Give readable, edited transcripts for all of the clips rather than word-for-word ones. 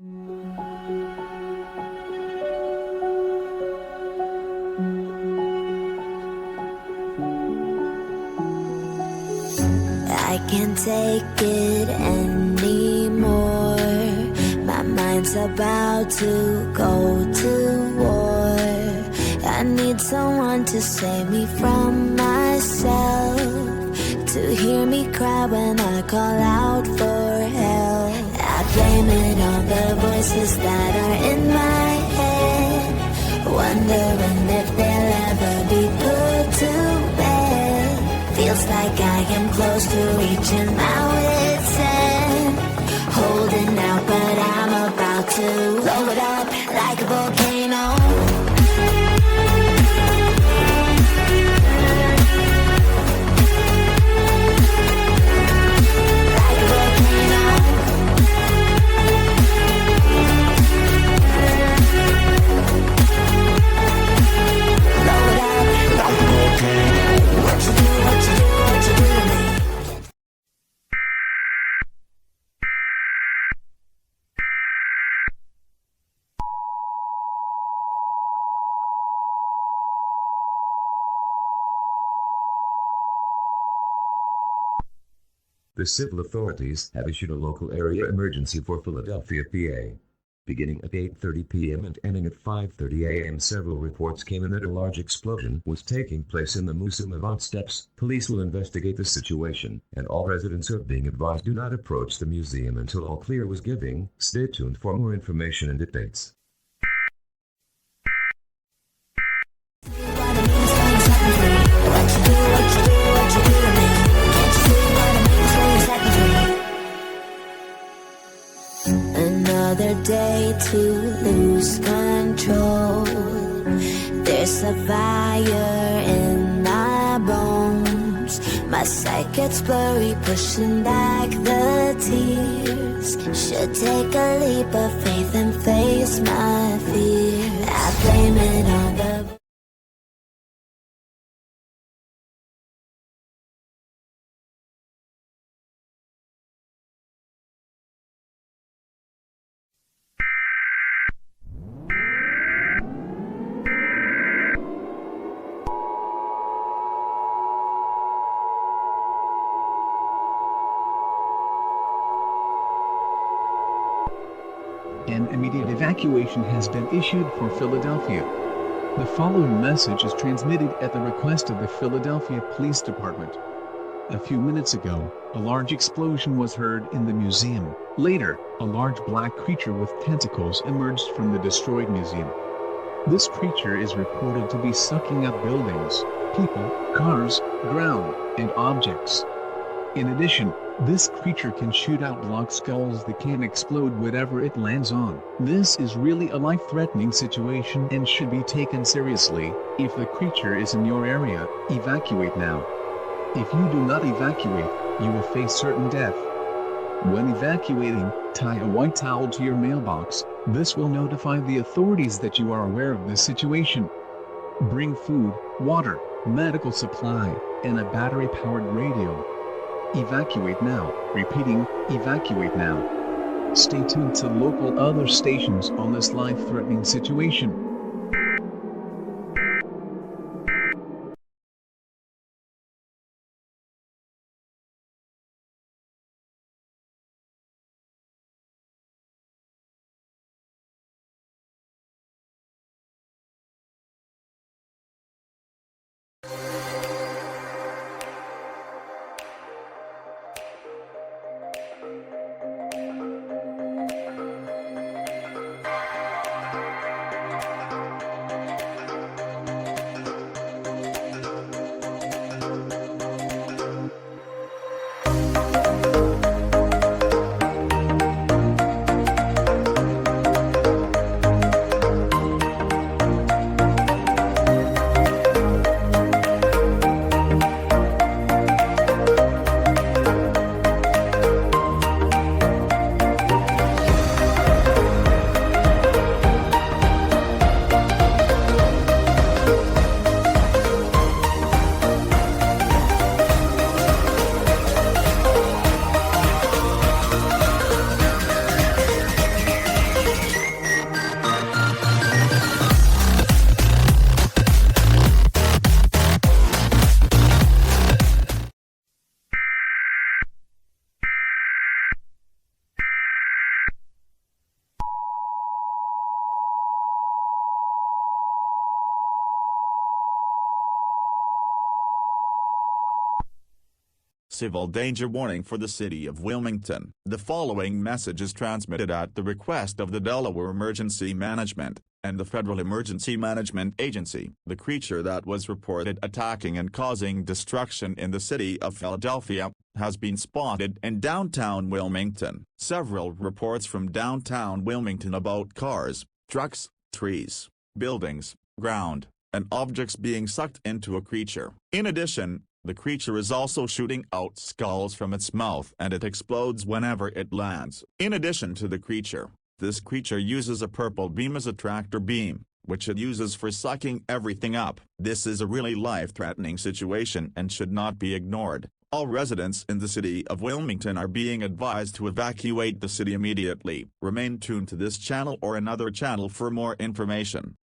I can't take it anymore. My mind's about to go to war. I need someone to save me from myself, to hear me cry when I call out for help. I blame it on the voices that are in my head, wondering if they'll ever be put to bed. Feels like I am close to reaching my wit's end, holding out, but I'm about to blow it up like a volcano. The civil authorities have issued a local area emergency for Philadelphia, PA. Beginning at 8:30 p.m. and ending at 5:30 a.m. several reports came in that a large explosion was taking place in the Museum of Art steps. Police will investigate the situation, and all residents are being advised do not approach the museum until all clear was given. Stay tuned for more information and updates. Another day to lose control. There's a fire in my bones. My sight gets blurry, pushing back the tears. Should take a leap of faith and face my fear. I blame it on the An immediate evacuation has been issued for Philadelphia. The following message is transmitted at the request of the Philadelphia Police Department. A few minutes ago, a large explosion was heard in the museum. Later, a large black creature with tentacles emerged from the destroyed museum. This creature is reported to be sucking up buildings, people, cars, ground, and objects. In addition, this creature can shoot out block skulls that can explode whatever it lands on. This is really a life-threatening situation and should be taken seriously. If the creature is in your area, evacuate now. If you do not evacuate, you will face certain death. When evacuating, tie a white towel to your mailbox. This will notify the authorities that you are aware of the situation. Bring food, water, medical supply, and a battery-powered radio. Evacuate now. Repeating, evacuate now. Stay tuned to local other stations on this life-threatening situation. civil danger warning for the city of Wilmington. The following message is transmitted at the request of the Delaware Emergency Management and the Federal Emergency Management Agency. The creature that was reported attacking and causing destruction in the city of Philadelphia has been spotted in downtown Wilmington. Several reports from downtown Wilmington about cars, trucks, trees, buildings, ground, and objects being sucked into a creature. In addition, the creature is also shooting out skulls from its mouth and it explodes whenever it lands. In addition to the creature, this creature uses a purple beam as a tractor beam, which it uses for sucking everything up. This is a really life-threatening situation and should not be ignored. All residents in the city of Wilmington are being advised to evacuate the city immediately. Remain tuned to this channel or another channel for more information.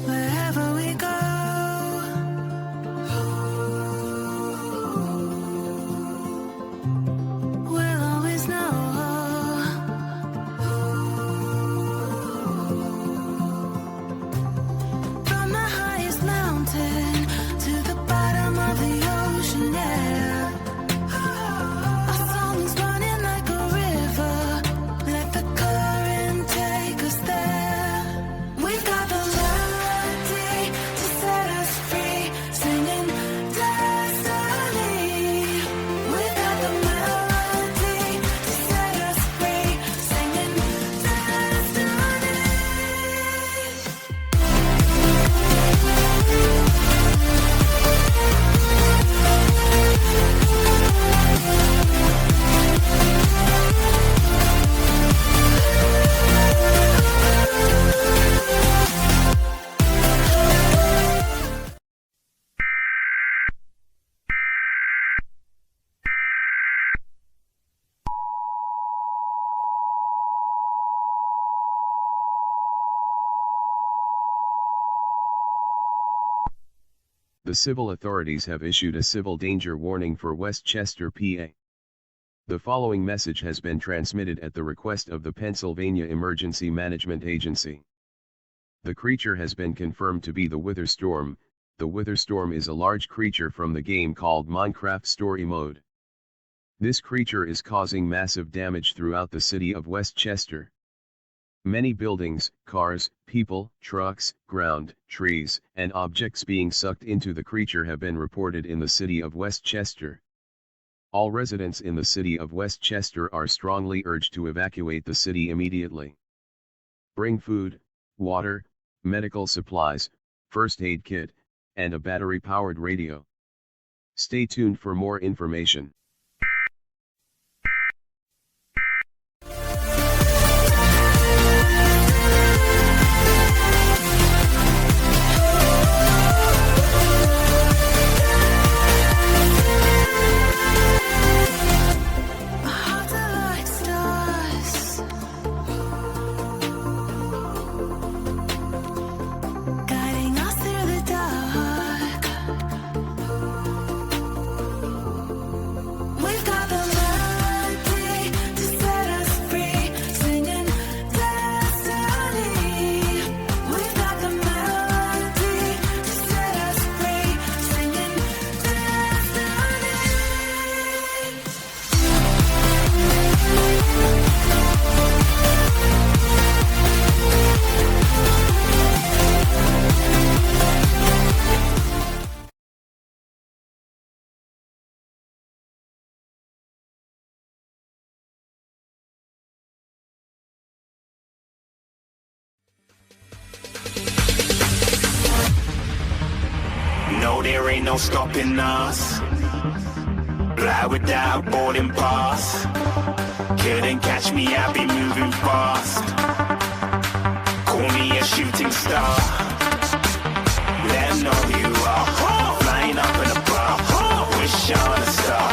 Wherever we go, we'll always know. From the highest mountain to the bottom of the ocean, yeah. Our song is running like a river. Let the current take us there. We've got the melody to set us free, singing destiny. We've got the melody to set us free, singing destiny. The civil authorities have issued a civil danger warning for Westchester, PA. The following message has been transmitted at the request of the Pennsylvania Emergency Management Agency. The creature has been confirmed to be the Witherstorm. The Witherstorm is a large creature from the game called Minecraft Story Mode. This creature is causing massive damage throughout the city of Westchester. Many buildings, cars, people, trucks, ground, trees, and objects being sucked into the creature have been reported in the city of Westchester. All residents in the city of Westchester are strongly urged to evacuate the city immediately. Bring food, water, medical supplies, first aid kit, and a battery-powered radio. Stay tuned for more information. Hearts are like stars, guiding us through the dark. know there ain't no stopping us. Fly without boarding pass. Couldn't catch me, I'll be moving fast. Call me a shooting star. Let 'em know who you are. Flying up in a bar. Wish on a star.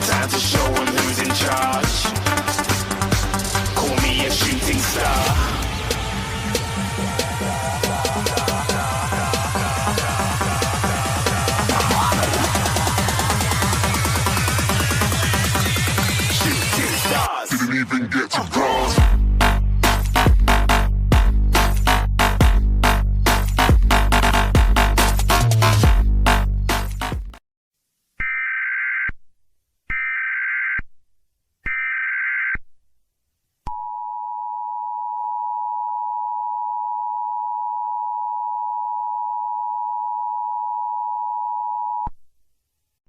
Time to show 'em who's in charge. Call me a shooting star. Didn't even get to cross.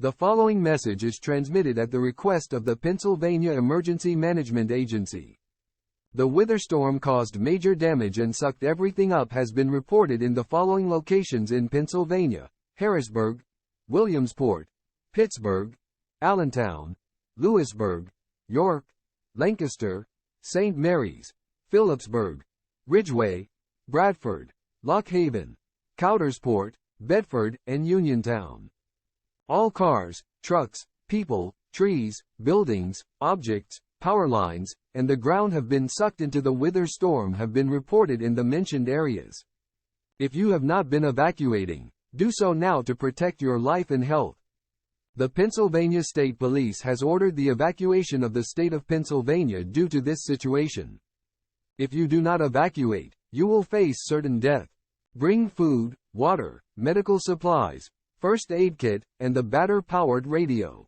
The following message is transmitted at the request of the Pennsylvania Emergency Management Agency. The Witherstorm caused major damage and sucked everything up has been reported in the following locations in Pennsylvania: Harrisburg, Williamsport, Pittsburgh, Allentown, Lewisburg, York, Lancaster, St. Mary's, Phillipsburg, Ridgeway, Bradford, Lock Haven, Coudersport, Bedford, and Uniontown. All cars, trucks, people, trees, buildings, objects, power lines, and the ground have been sucked into the Witherstorm have been reported in the mentioned areas. If you have not been evacuating, do so now to protect your life and health. The Pennsylvania State Police has ordered the evacuation of the state of Pennsylvania due to this situation. If you do not evacuate, you will face certain death. Bring food, water, medical supplies, first aid kit, and the batter-powered radio.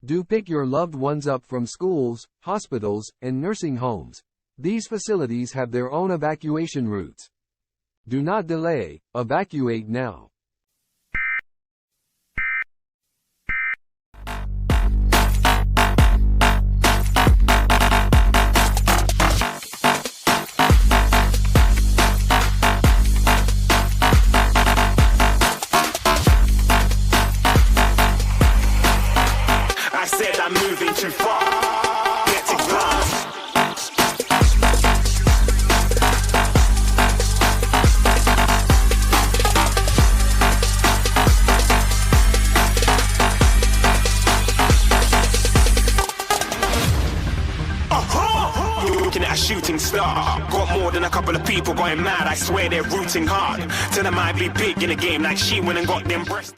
Do pick your loved ones up from schools, hospitals, and nursing homes. These facilities have their own evacuation routes. Do not delay, evacuate now. I'm moving too far. Get to glass. Looking at a shooting star. Got more than a couple of people going mad. I swear they're rooting hard. Till they might be big in the game like she went and got them breasts.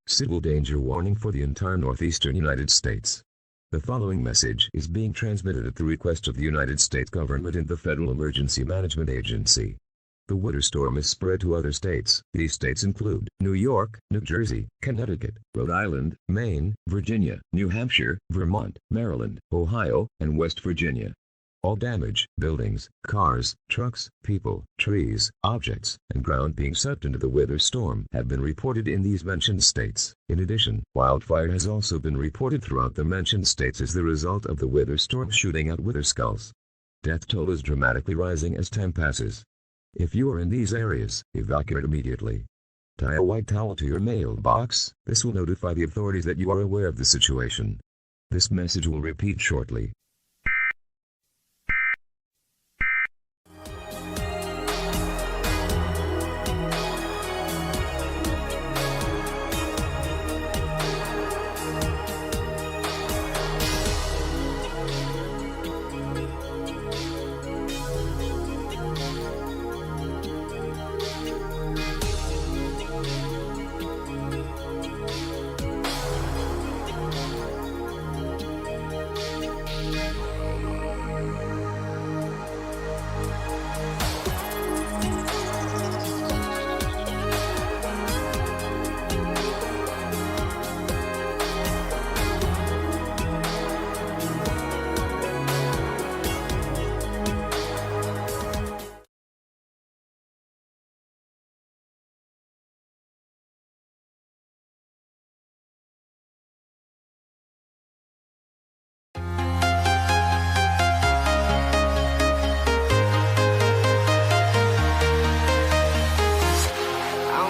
Civil danger warning for the entire northeastern United States. The following message is being transmitted at the request of the United States government and the Federal Emergency Management Agency. The Witherstorm is spread to other states. These states include New York, New Jersey, Connecticut, Rhode Island, Maine, Virginia, New Hampshire, Vermont, Maryland, Ohio, and West Virginia. All damage, buildings, cars, trucks, people, trees, objects, and ground being sucked into the Witherstorm have been reported in these mentioned states. In addition, wildfire has also been reported throughout the mentioned states as the result of the Witherstorm shooting out Witherskulls. Death toll is dramatically rising as time passes. If you are in these areas, evacuate immediately. Tie a white towel to your mailbox. This will notify the authorities that you are aware of the situation. This message will repeat shortly.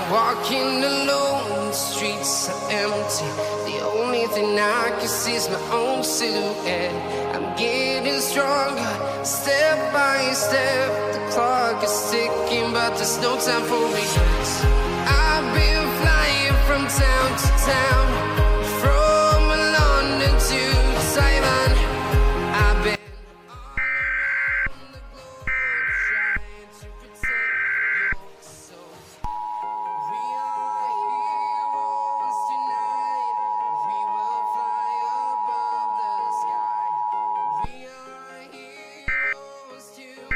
Walking alone, the streets are empty. The only thing I can see is my own silhouette. I'm getting stronger, step by step. The clock is ticking, but there's no time for regrets. I've been flying from town to town, from London to Taiwan. I've been all around the globe trying to protect your soul. We are heroes tonight. We will fly above the sky. We are heroes tonight. We are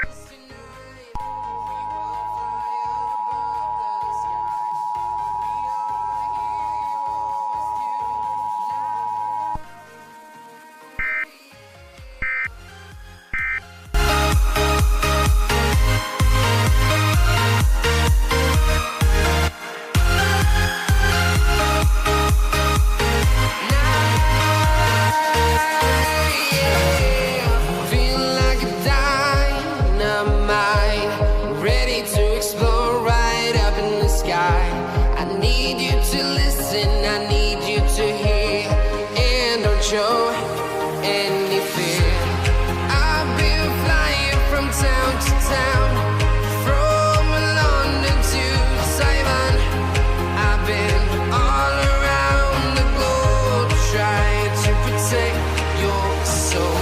heroes tonight. We will fly above the sky. We are feel like a dynamite, ready to explode right up in the sky. I need you to listen, I need you to hear, and don't show any fear. I've been flying from town to town, from London to Taiwan. I've been all around the globe trying to protect your soul.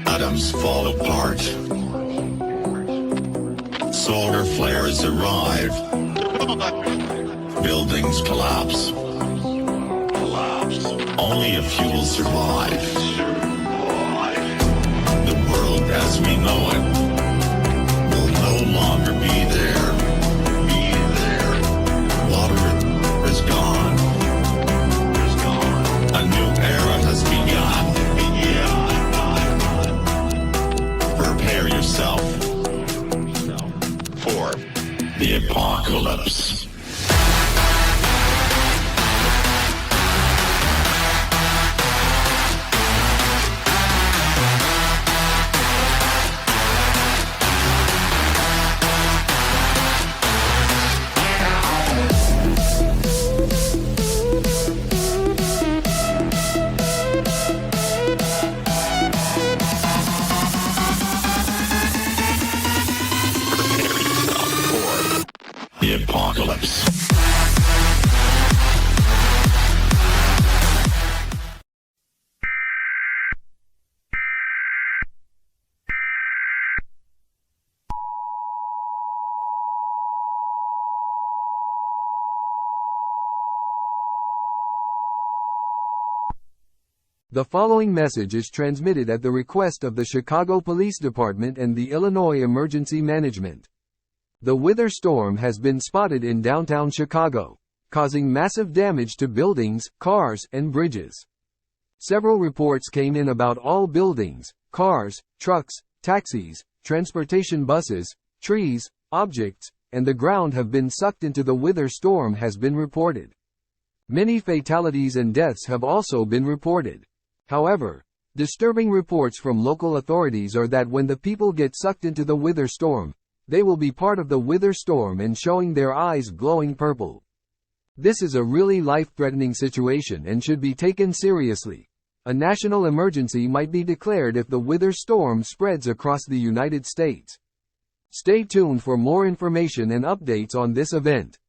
Atoms fall apart. Solar flares arrive. Buildings collapse. Only a few will survive. The world as we know it will no longer be there. Water is gone. A new era has begun. Prepare yourself for the apocalypse. The apocalypse. The following message is transmitted at the request of the Chicago Police Department and the Illinois Emergency Management. The Witherstorm has been spotted in downtown Chicago, causing massive damage to buildings, cars, and bridges. Several reports came in about all buildings, cars, trucks, taxis, transportation buses, trees, objects, and the ground have been sucked into the Witherstorm has been reported. Many fatalities and deaths have also been reported. However, disturbing reports from local authorities are that when the people get sucked into the Witherstorm, they will be part of the Witherstorm and showing their eyes glowing purple. This is a really life-threatening situation and should be taken seriously. A national emergency might be declared if the Witherstorm spreads across the United States. Stay tuned for more information and updates on this event.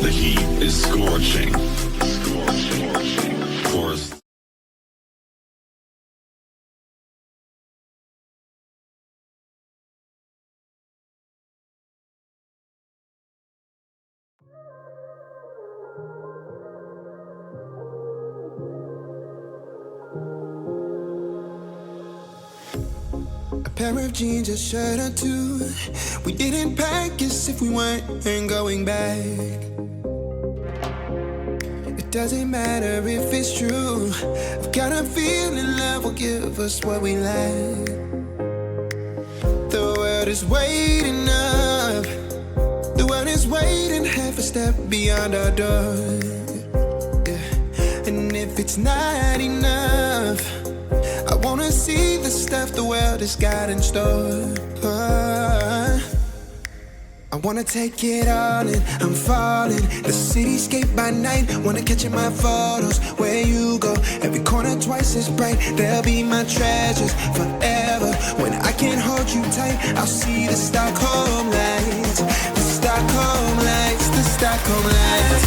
The heat is scorching. Of course. A pair of jeans, a shirt or two. We didn't pack as if we weren't going back. It doesn't matter if it's true. I've got a feeling love will give us what we lack. The world is waiting up. The world is waiting half a step beyond our door. Yeah. And if it's not enough, I wanna see the stuff the world has got in store. I wanna take it all in, I'm falling. The cityscape by night, wanna catch in my photos. Where you go, every corner twice as bright. They'll be my treasures forever. When I can't hold you tight, I'll see the Stockholm lights. The Stockholm lights, the Stockholm lights.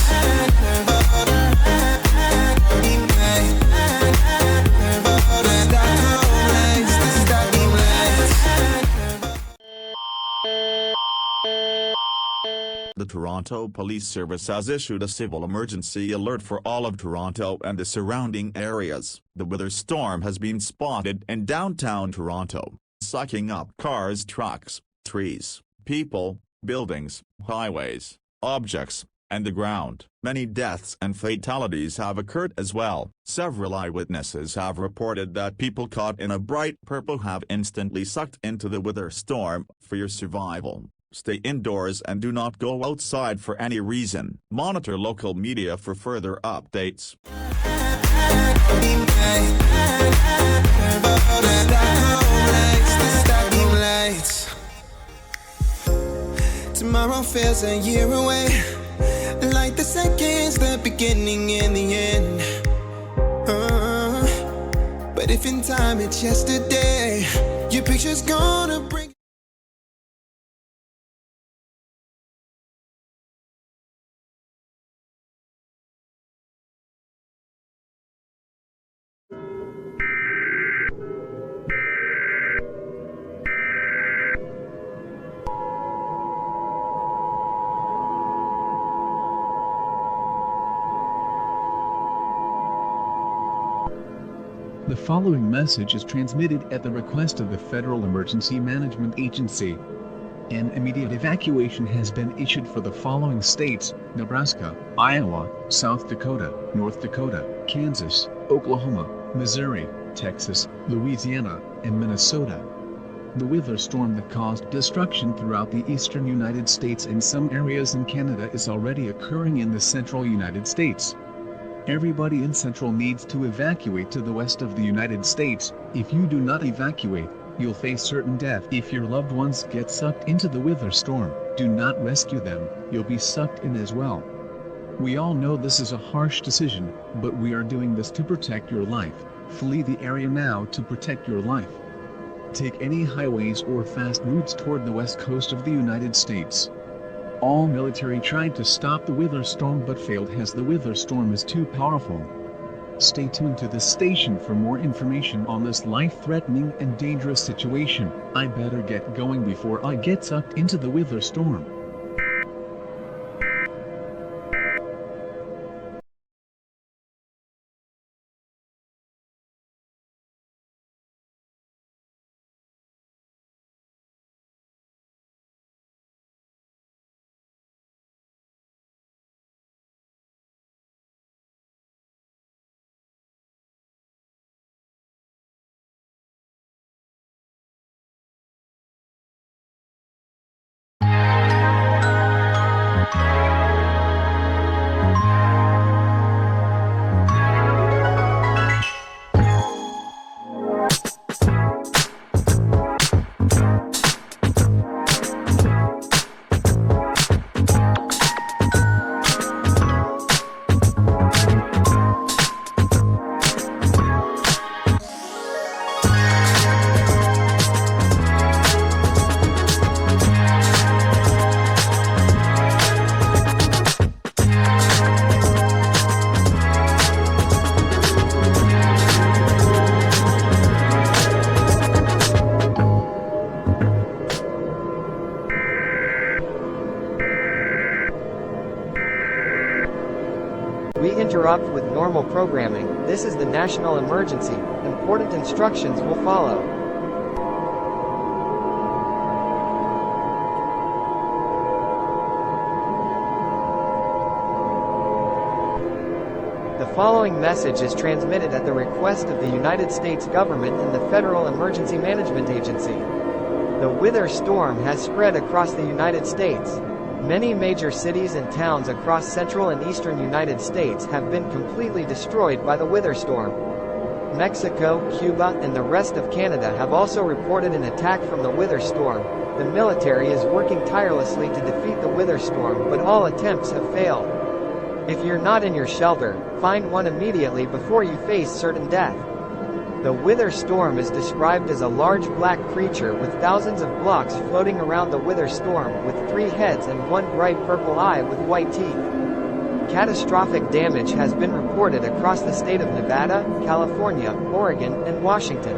The Toronto Police Service has issued a civil emergency alert for all of Toronto and the surrounding areas. The Witherstorm has been spotted in downtown Toronto, sucking up cars, trucks, trees, people, buildings, highways, objects, and the ground. Many deaths and fatalities have occurred as well. Several eyewitnesses have reported that people caught in a bright purple have instantly sucked into the Witherstorm. For your survival, stay indoors and do not go outside for any reason. Monitor local media for further updates. Tomorrow feels a year away, like the seconds, the beginning and the end. But if in time it's yesterday, your picture's gonna bring. The following message is transmitted at the request of the Federal Emergency Management Agency. An immediate evacuation has been issued for the following states: Nebraska, Iowa, South Dakota, North Dakota, Kansas, Oklahoma, Missouri, Texas, Louisiana, and Minnesota. The Witherstorm that caused destruction throughout the eastern United States and some areas in Canada is already occurring in the central United States. Everybody in Central needs to evacuate to the west of the United States. If you do not evacuate, You'll face certain death if your loved ones get sucked into the Witherstorm. Do not rescue them, you'll be sucked in as well. We all know this is a harsh decision, but we are doing this to protect your life. Flee the area now to protect your life. Take any highways or fast routes toward the west coast of the United States. All military tried to stop the Witherstorm but failed as the Witherstorm is too powerful. Stay tuned to this station for more information on this life-threatening and dangerous situation. I better get going before I get sucked into the Witherstorm. We interrupt with normal programming. This is the national emergency. Important instructions will follow. The following message is transmitted at the request of the United States government and the Federal Emergency Management Agency. The Witherstorm has spread across the United States. Many major cities and towns across central and eastern United States have been completely destroyed by the Witherstorm. Mexico, Cuba, and the rest of Canada have also reported an attack from the Witherstorm. The military is working tirelessly to defeat the Witherstorm, but all attempts have failed. If you're not in your shelter, find one immediately before you face certain death. The Witherstorm is described as a large black creature with thousands of blocks floating around the Witherstorm with 3 heads and 1 bright purple eye with white teeth. Catastrophic damage has been reported across the state of Nevada, California, Oregon, and Washington.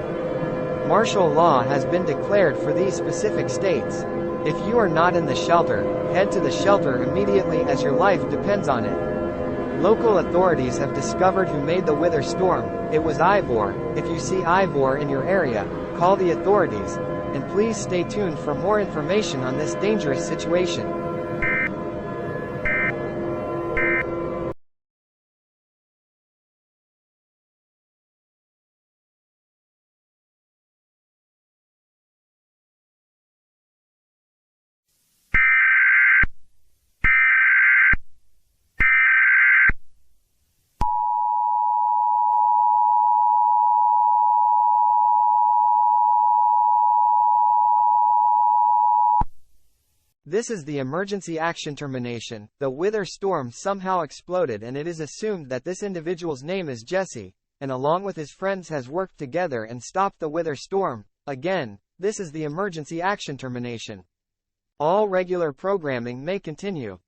Martial law has been declared for these specific states. If you are not in the shelter, head to the shelter immediately as your life depends on it. Local authorities have discovered who made the Witherstorm. It was Ivor. If you see Ivor in your area, call the authorities. And please stay tuned for more information on this dangerous situation. This is the emergency action termination. The Witherstorm somehow exploded and it is assumed that this individual's name is Jesse, and along with his friends has worked together and stopped the Witherstorm. Again, this is the emergency action termination. All regular programming may continue.